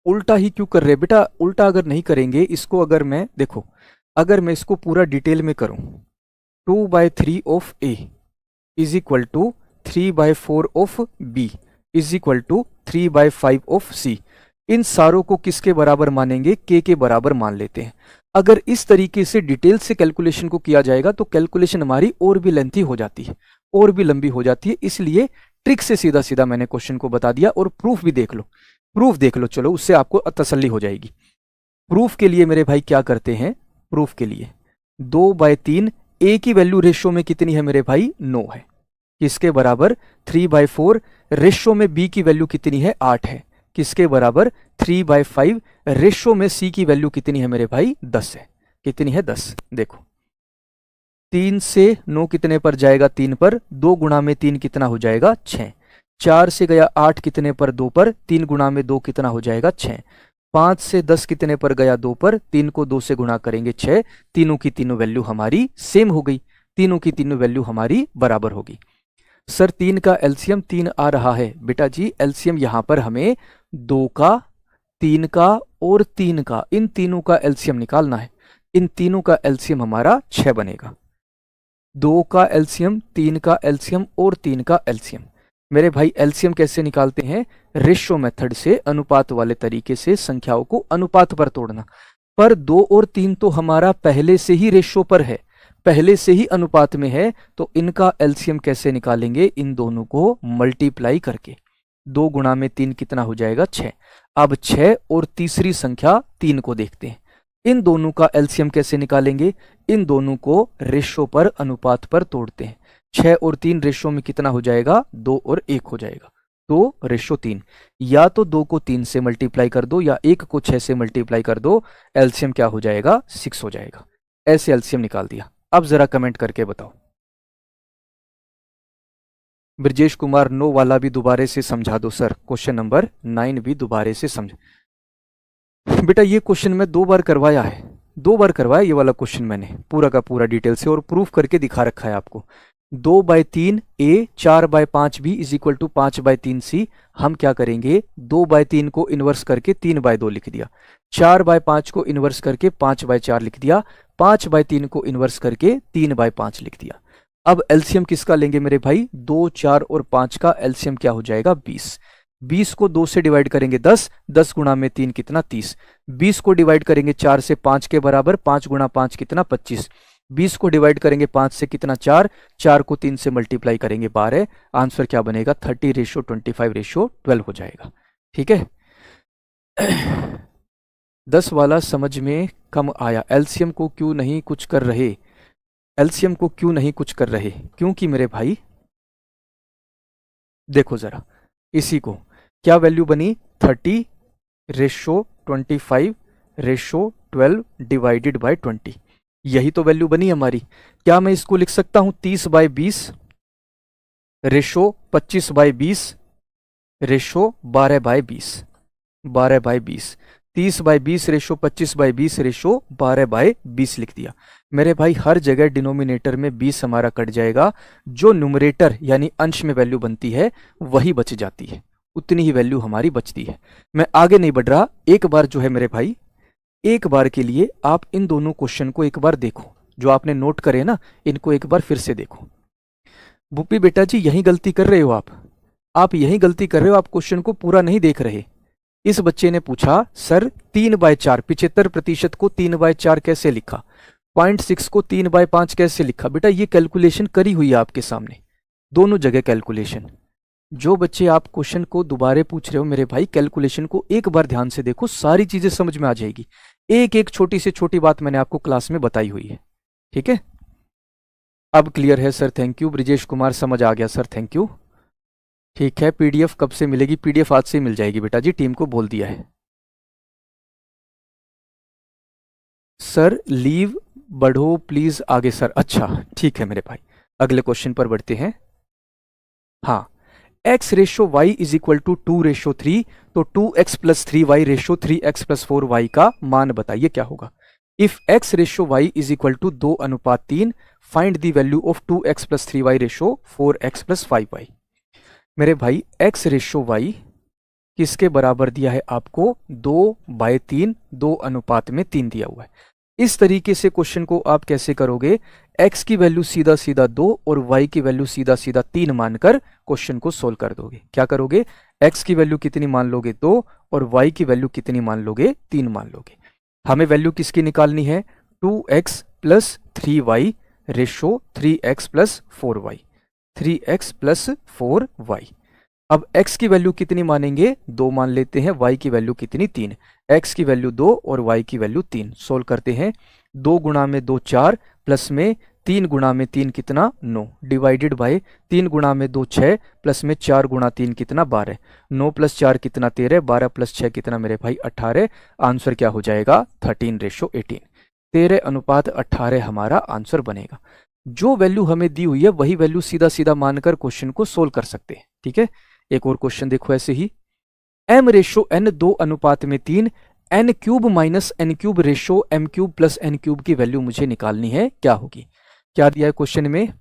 उल्टा ही क्यों कर रहे बेटा, उल्टा अगर नहीं करेंगे इसको, अगर मैं देखो, अगर मैं इसको पूरा डिटेल में करूं, 2/3 of A is equal to 3/4 of B is equal to 3/5 of C, इन सारों को किसके बराबर मानेंगे, के बराबर मान लेते हैं। अगर इस तरीके से डिटेल से कैलकुलेशन को किया जाएगा तो कैलकुलेशन हमारी और भी लेंथी हो जाती है, और भी लंबी हो जाती है, इसलिए ट्रिक से सीधा सीधा मैंने क्वेश्चन को बता दिया। और प्रूफ भी देख लो, प्रूफ देख लो, चलो उससे आपको तसल्ली हो जाएगी। प्रूफ के लिए मेरे भाई क्या करते हैं, प्रूफ के लिए 2/3 ए की वैल्यू रेशियो में कितनी है मेरे भाई 9 है, किसके बराबर 3/4, रेशियो में बी की वैल्यू कितनी है 8 है, किसके बराबर 3/5, रेशियो में सी की वैल्यू कितनी है मेरे भाई 10 है, कितनी है 10। देखो 3 से 9 कितने पर जाएगा 3 पर, 2 गुणा में 3 कितना हो जाएगा 6। 4 से गया 8 कितने पर 2 पर, 3 गुणा में 2 कितना हो जाएगा 6। 5 से 10 कितने पर गया 2 पर, 3 को 2 से गुणा करेंगे 6। तीनों की तीनों वैल्यू हमारी सेम हो गई, तीनों की तीनों वैल्यू हमारी बराबर होगी। सर 3 का एलसीएम 3 आ रहा है, बेटा जी एलसीएम यहां पर हमें 2 का, 3 का और 3 का, इन तीनों का एलसीएम निकालना है। इन तीनों का एलसीएम हमारा 6 बनेगा। 2 का एलसीएम, 3 का एलसीएम और 3 का एलसीएम। मेरे भाई एलसीएम कैसे निकालते हैं, रेशियो मेथड से, अनुपात वाले तरीके से संख्याओं को अनुपात पर तोड़ना। पर 2 और 3 तो हमारा पहले से ही रेशियो पर है, पहले से ही अनुपात में है, तो इनका एलसीएम कैसे निकालेंगे, इन दोनों को मल्टीप्लाई करके। 2 गुणा में 3 कितना हो जाएगा 6। अब 6 और तीसरी संख्या 3 को देखते हैं, इन दोनों का एलसीएम कैसे निकालेंगे, इन दोनों को रेशियो पर, अनुपात पर तोड़ते हैं। 6 और 3 रेशियो में कितना हो जाएगा 2 और 1 हो जाएगा, 2:3। या तो 2 को 3 से मल्टीप्लाई कर दो या 1 को 6 से मल्टीप्लाई कर दो, एलसीएम क्या हो जाएगा 6 हो जाएगा। ऐसे एलसीएम निकाल दिया। अब जरा कमेंट करके बताओ। ब्रजेश कुमार 9 वाला भी दोबारे से समझा दो सर, क्वेश्चन नंबर 9 भी दोबारे से समझ। बेटा ये क्वेश्चन मैं 2 बार करवाया है, 2 बार करवाया ये वाला क्वेश्चन मैंने पूरा का पूरा डिटेल से, और प्रूफ करके दिखा रखा है आपको। 2/3 A 4/5 B is equal to 5/3 C। हम क्या करेंगे, 2/3 को इन्वर्स करके 3/2 लिख दिया, 4/5 को इन्वर्स करके 5/4 लिख दिया, 5/3 को इन्वर्स करके 3/5 लिख दिया। अब एलसीएम किसका लेंगे मेरे भाई, 2, 4 और 5 का एलसीएम क्या हो जाएगा, 20। 20 को 2 से डिवाइड करेंगे 10, 10 गुणा में 3 कितना 30। 20 को डिवाइड करेंगे 4 से 5 के बराबर, 5 गुणा 5 कितना 25। 20 को डिवाइड करेंगे 5 से कितना 4, 4 को 3 से मल्टीप्लाई करेंगे 12। आंसर क्या बनेगा, 30:25:12 हो जाएगा। ठीक है। 10 वाला समझ में कम आया। एलसीएम को क्यों नहीं कुछ कर रहे, एलसीएम को क्यों नहीं कुछ कर रहे, क्योंकि मेरे भाई देखो जरा, इसी को क्या वैल्यू बनी, 30:25:12 डिवाइडेड बाय 20, यही तो वैल्यू बनी हमारी। क्या मैं इसको लिख सकता हूं 30/20 रेशो 25/20 रेशो 12/20, 12/20, 30/20 रेशो 25/20 रेशो 12/20 लिख दिया। मेरे भाई हर जगह डिनोमिनेटर में 20 हमारा कट जाएगा, जो न्यूमरेटर यानी अंश में वैल्यू बनती है वही बच जाती है, उतनी ही वैल्यू हमारी बचती है। मैं आगे नहीं बढ़ रहा, एक बार जो है मेरे भाई, एक बार के लिए आप इन दोनों क्वेश्चन को एक बार देखो, जो आपने नोट करे ना, इनको एक बार फिर से देखो। बुप्पी बेटा जी यही गलती कर रहे हो आप यही गलती कर रहे हो, आप क्वेश्चन को पूरा नहीं देख रहे। इस बच्चे ने पूछा सर 3/4, 75% को 3/4 कैसे लिखा, 0.6 को 3/5 कैसे लिखा। बेटा ये कैलकुलेशन करी हुई है आपके सामने, दोनों जगह कैलकुलेशन। जो बच्चे आप क्वेश्चन को दोबारा पूछ रहे हो मेरे भाई, कैलकुलेशन को एक बार ध्यान से देखो, सारी चीजें समझ में आ जाएगी। एक एक छोटी से छोटी बात मैंने आपको क्लास में बताई हुई है। ठीक है, अब क्लियर है sir, thank you. Brijesh Kumar समझ आ गया सर, थैंक यू। ठीक है, पीडीएफ कब से मिलेगी, पीडीएफ आज से मिल जाएगी बेटा जी, टीम को बोल दिया है। सर लीव बढ़ो प्लीज आगे सर, अच्छा ठीक है मेरे भाई, अगले क्वेश्चन पर बढ़ते हैं। हाँ, x/y इज इक्वल टू 2/3, तो 2x + 3y ratio 3x + 4y का मान बताइए क्या होगा। If x/y is equal to 2:3, find the value of 2x + 3y ratio 4x + 5y। मेरे भाई x/y किसके बराबर दिया है आपको, 2/3, 2:3 दिया हुआ है। इस तरीके से क्वेश्चन को आप कैसे करोगे, x की वैल्यू सीधा सीधा 2 और y की वैल्यू सीधा सीधा 3 मानकर क्वेश्चन को सोल्व कर दोगे। क्या करोगे, x की वैल्यू कितनी मान लोगे 2 और y की वैल्यू कितनी मान लोगे 3 मान लोगे। हमें वैल्यू किसकी निकालनी है, 2x + 3y ratio 3x + 4y, 3x + 4y। अब x की वैल्यू कितनी मानेंगे, 2 मान लेते हैं, y की वैल्यू कितनी 3, x की वैल्यू 2 और y की वैल्यू 3। सोल्व करते हैं, 2 गुणा में 2 4, प्लस में 3 गुणा में 3 कितना 9, डिवाइडेड बाय 3 गुणा में 2 6, प्लस में 4 गुणा 3 कितना 12, 9 + 4 कितना 13, 12 + 6 कितना मेरे भाई 18। आंसर क्या हो जाएगा, 13/18, 13:18 हमारा आंसर बनेगा। जो वैल्यू हमें दी हुई है वही वैल्यू सीधा सीधा मानकर क्वेश्चन को सोल्व कर सकते हैं। ठीक है, एक और क्वेश्चन देखो ऐसे ही, m/n 2:3, n³ - n³ ratio m³ + n³ की वैल्यू मुझे निकालनी है, क्या होगी। क्या दिया है क्वेश्चन में,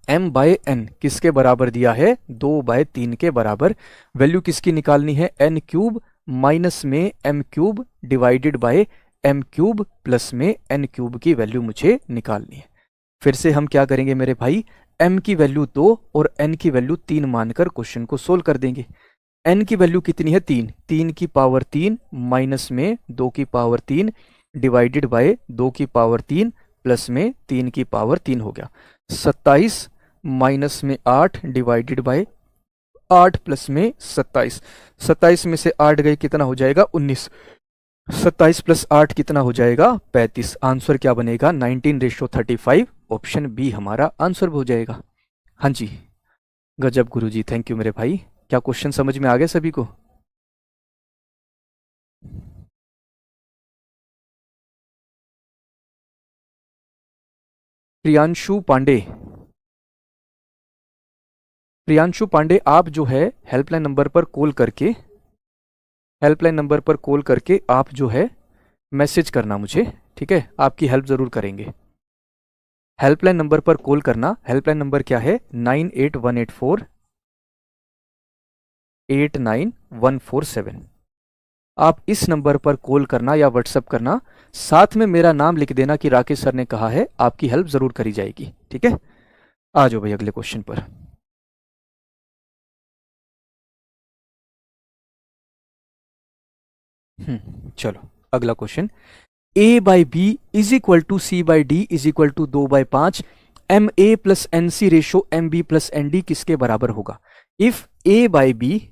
m/n किसके बराबर दिया है, 2/3 के बराबर। वैल्यू किसकी निकालनी है, n³ माइनस में m³ divided by m³ plus में n³ की वैल्यू मुझे निकालनी है। फिर से हम क्या करेंगे मेरे भाई, m की वैल्यू 2 और n की वैल्यू 3 मानकर क्वेश्चन को सोल्व कर देंगे। n की वैल्यू कितनी है 3, 3 की पावर 3 माइनस में 2 की पावर 3 डिवाइडेड बाय 2 की पावर 3 प्लस में 3 की पावर 3 हो गया। 27 माइनस में 8 डिवाइडेड बाय 8 प्लस में 27, 27 में से 8 गए कितना हो जाएगा 19, 27 + 8 कितना हो जाएगा 35। आंसर क्या बनेगा, 19/35, ऑप्शन बी हमारा आंसर हो जाएगा। हाँ जी, गजब गुरुजी, थैंक यू मेरे भाई। क्या क्वेश्चन समझ में आ गया सभी को। प्रियांशु पांडे, प्रियांशु पांडे आप जो है हेल्पलाइन नंबर पर कॉल करके, हेल्पलाइन नंबर पर कॉल करके आप जो है मैसेज करना मुझे, ठीक है, आपकी हेल्प जरूर करेंगे। हेल्पलाइन नंबर पर कॉल करना। हेल्पलाइन नंबर क्या है? 9818489147। आप इस नंबर पर कॉल करना या व्हाट्सएप करना, साथ में मेरा नाम लिख देना कि राकेश सर ने कहा है, आपकी हेल्प जरूर करी जाएगी। ठीक है, आ जाओ भाई अगले क्वेश्चन पर। चलो अगला question. A by b is equal to c by d is equal to 2/5। M A plus n c ratio m B plus N d किसके बराबर होगा? If a by b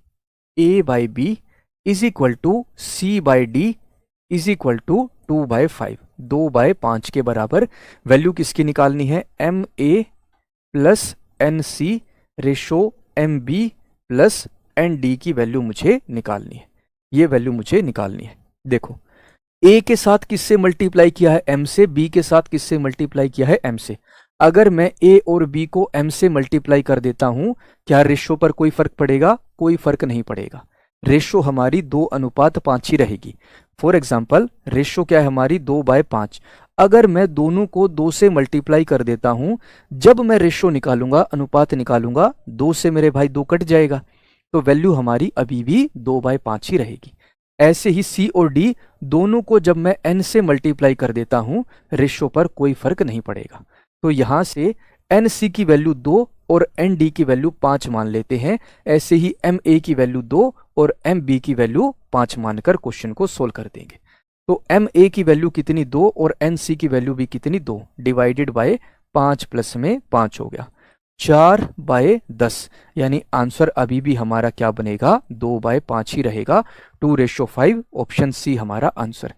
is equal to c by d is equal to 2/5, 2/5 के बराबर। Value किसकी निकालनी है? M A plus n c ratio m B plus N d की value मुझे निकालनी है। ये वैल्यू मुझे निकालनी है। देखो, ए के साथ किससे मल्टीप्लाई किया है? एम से। बी के साथ किससे मल्टीप्लाई किया है? एम से। अगर मैं ए और बी को एम से मल्टीप्लाई कर देता हूं, क्या रेशो पर कोई फर्क पड़ेगा? कोई फर्क नहीं पड़ेगा। रेशो हमारी 2:5 ही रहेगी। फॉर एग्जाम्पल, रेशो क्या है हमारी? 2/5। अगर मैं दोनों को 2 से मल्टीप्लाई कर देता हूं, जब मैं रेशो निकालूंगा, अनुपात निकालूंगा, 2 से मेरे भाई 2 कट जाएगा, तो वैल्यू हमारी अभी भी 2/5 ही रहेगी। ऐसे ही सी और डी दोनों को जब मैं एन से मल्टीप्लाई कर देता हूं, रेशो पर कोई फर्क नहीं पड़ेगा। तो यहां से एन सी की वैल्यू 2 और एन डी की वैल्यू 5 मान लेते हैं। ऐसे ही एम ए की वैल्यू 2 और एम बी की वैल्यू 5 मानकर क्वेश्चन को सोल्व कर देंगे। तो एम ए की वैल्यू कितनी? 2 और एन सी की वैल्यू भी कितनी? 2 डिवाइडेड बाय 5 प्लस में 5 हो गया, 4/10। यानी आंसर अभी भी हमारा क्या बनेगा? 2/5 ही रहेगा। 2:5, ऑप्शन सी हमारा आंसर।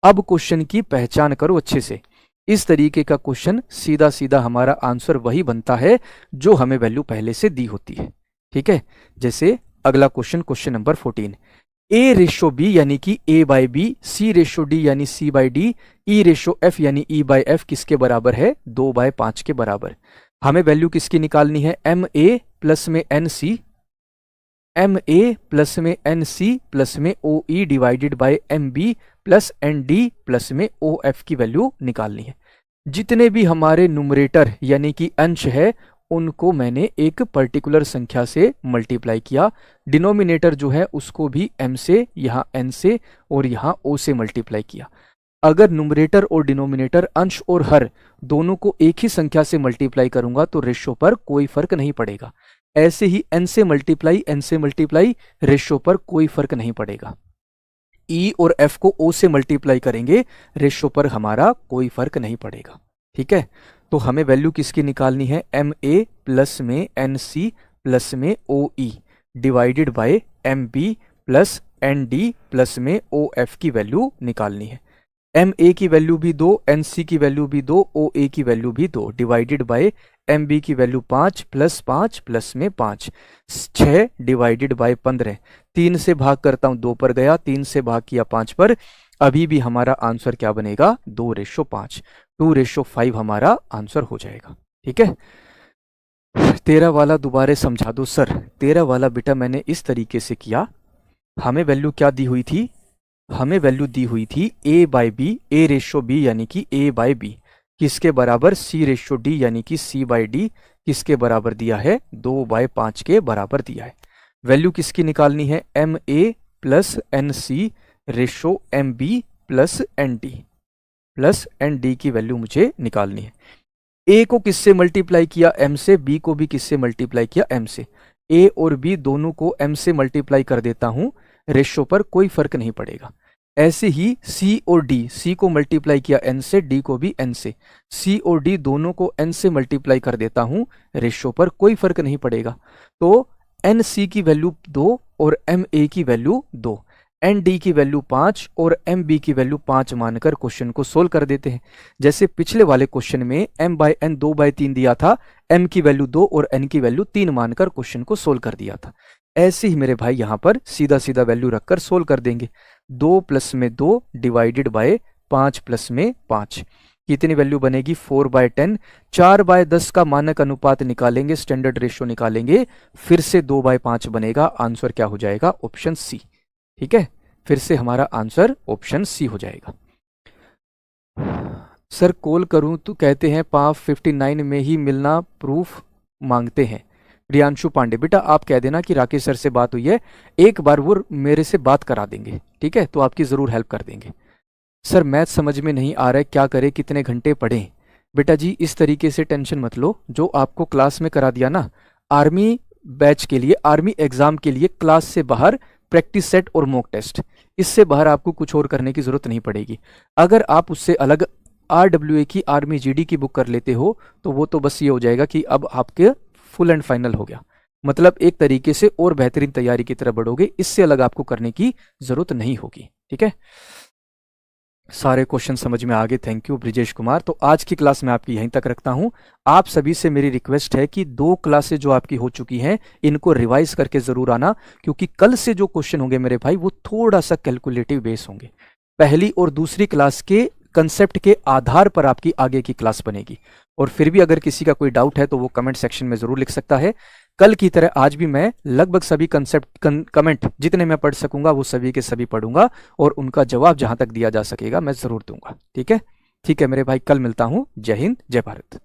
अब क्वेश्चन की पहचान करो अच्छे से। इस तरीके का क्वेश्चन सीधा सीधा हमारा आंसर वही बनता है जो हमें वैल्यू पहले से दी होती है। ठीक है, जैसे अगला question, question number 14। A ratio B यानी कि A by B, C ratio D यानी C by D, E ratio F यानी ई बाई एफ किसके बराबर है? 2/5 के बराबर। हमें वैल्यू किसकी निकालनी है? एम ए प्लस में एन सी, एम ए प्लस में एन सी प्लस में O E divided by M B plus N D plus में ओ एफ की वैल्यू निकालनी है। जितने भी हमारे नुमरेटर यानी कि अंश है, उनको मैंने एक पर्टिकुलर संख्या से मल्टीप्लाई किया। डिनोमिनेटर जो है उसको भी m से, यहाँ n से और यहाँ o से मल्टीप्लाई किया। अगर नुमरेटर और डिनोमिनेटर, अंश और हर दोनों को एक ही संख्या से मल्टीप्लाई करूंगा तो रेशो पर कोई फर्क नहीं पड़ेगा। ऐसे ही n से मल्टीप्लाई रेशो पर कोई फर्क नहीं पड़ेगा। e और f को o से मल्टीप्लाई करेंगे, रेशो पर हमारा कोई फर्क नहीं पड़ेगा। ठीक है, तो हमें वैल्यू किसकी निकालनी है? एम ए प्लस में एन सी प्लस में O E divided by M B plus N D plus में ओ एफ की वैल्यू निकालनी है। एम ए की वैल्यू भी 2, एन सी की वैल्यू भी 2, ओ ए की वैल्यू भी 2 डिवाइडेड बाय एम बी की वैल्यू 5 प्लस 5 प्लस में 5, 6 डिवाइडेड बाय 15। 3 से भाग करता हूं, 2 पर गया, 3 से भाग किया 5 पर। अभी भी हमारा आंसर क्या बनेगा? 2:5, 2:5 हमारा आंसर हो जाएगा। ठीक है, 13 वाला दोबारा समझा दो सर। 13 वाला बेटा मैंने इस तरीके से किया। हमें वैल्यू क्या दी हुई थी? हमें वैल्यू दी हुई थी a by b, a ratio B यानी कि a बाई बी किसके बराबर? c रेशो d यानी कि c बाई डी किसके बराबर दिया है? 2/5 के बराबर दिया है। वैल्यू किसकी निकालनी है? M A plus n c ratio m B plus N d की वैल्यू मुझे निकालनी है। a को किससे मल्टीप्लाई किया? m से। b को भी किससे मल्टीप्लाई किया? m से। a और b दोनों को m से मल्टीप्लाई कर देता हूं, रेशो पर कोई फर्क नहीं पड़ेगा। ऐसे ही c और d, c को मल्टीप्लाई किया n से, d को भी n से। c और d दोनों को n से मल्टीप्लाई कर देता हूं, रेशो पर कोई फर्क नहीं पड़ेगा। तो nc की वैल्यू 2 और ma की वैल्यू 2, nd की वैल्यू 5 और mb की वैल्यू 5 मानकर क्वेश्चन को सोल्व कर देते हैं। जैसे पिछले वाले क्वेश्चन में m/n 2/3 दिया था, m की वैल्यू 2 और n की वैल्यू 3 मानकर क्वेश्चन को सोल्व कर दिया था। ऐसे ही मेरे भाई यहां पर सीधा सीधा वैल्यू रखकर सोल्व कर देंगे। 2 प्लस में 2 डिवाइडेड बाय 5 प्लस में 5, कितनी वैल्यू बनेगी? 4/10। 4/10 का मानक अनुपात निकालेंगे, स्टैंडर्ड रेशियो निकालेंगे, फिर से 2/5 बनेगा। आंसर क्या हो जाएगा? Option c. ठीक है, फिर से हमारा आंसर ऑप्शन सी हो जाएगा। सर कॉल करूं तो कहते हैं पाफ 59 में ही मिलना प्रूफ मांगते हैं। रियांशु पांडे, बेटा आप कह देना कि राकेश सर से बात हुई है, एक बार वो मेरे से बात करा देंगे, ठीक है, तो आपकी ज़रूर हेल्प कर देंगे। सर मैथ समझ में नहीं आ रहा है, क्या करें, कितने घंटे पढ़ें? बेटा जी इस तरीके से टेंशन मत लो, जो आपको क्लास में करा दिया ना, आर्मी बैच के लिए, आर्मी एग्जाम के लिए क्लास से बाहर प्रैक्टिस सेट और मॉक टेस्ट, इससे बाहर आपको कुछ और करने की जरूरत नहीं पड़ेगी। अगर आप उससे अलग RWA की, आर्मी GD की बुक कर लेते हो तो वो तो बस ये हो जाएगा कि अब आपके फुल एंड फाइनल हो गया, मतलब एक तरीके से और बेहतरीन तैयारी की तरफ बढ़ोगे, इससे अलग आपको करने की जरूरत नहीं होगी, ठीक है। सारे क्वेश्चन समझ में आ गए, थैंक यू ब्रिजेश कुमार। तो आज की क्लास मैं आपकी यहीं तक रखता हूं। आप सभी से मेरी रिक्वेस्ट है कि 2 क्लासें जो आपकी हो चुकी हैं इनको रिवाइज करके जरूर आना, क्योंकि कल से जो क्वेश्चन होंगे मेरे भाई वो थोड़ा सा कैलकुलेटिव बेस होंगे। पहली और दूसरी क्लास के कंसेप्ट के आधार पर आपकी आगे की क्लास बनेगी। और फिर भी अगर किसी का कोई डाउट है तो वो कमेंट सेक्शन में जरूर लिख सकता है। कल की तरह आज भी मैं लगभग सभी कंसेप्ट कमेंट जितने मैं पढ़ सकूंगा वो सभी के सभी पढ़ूंगा, और उनका जवाब जहां तक दिया जा सकेगा मैं जरूर दूंगा, ठीक है। ठीक है मेरे भाई, कल मिलता हूं। जय हिंद, जय भारत।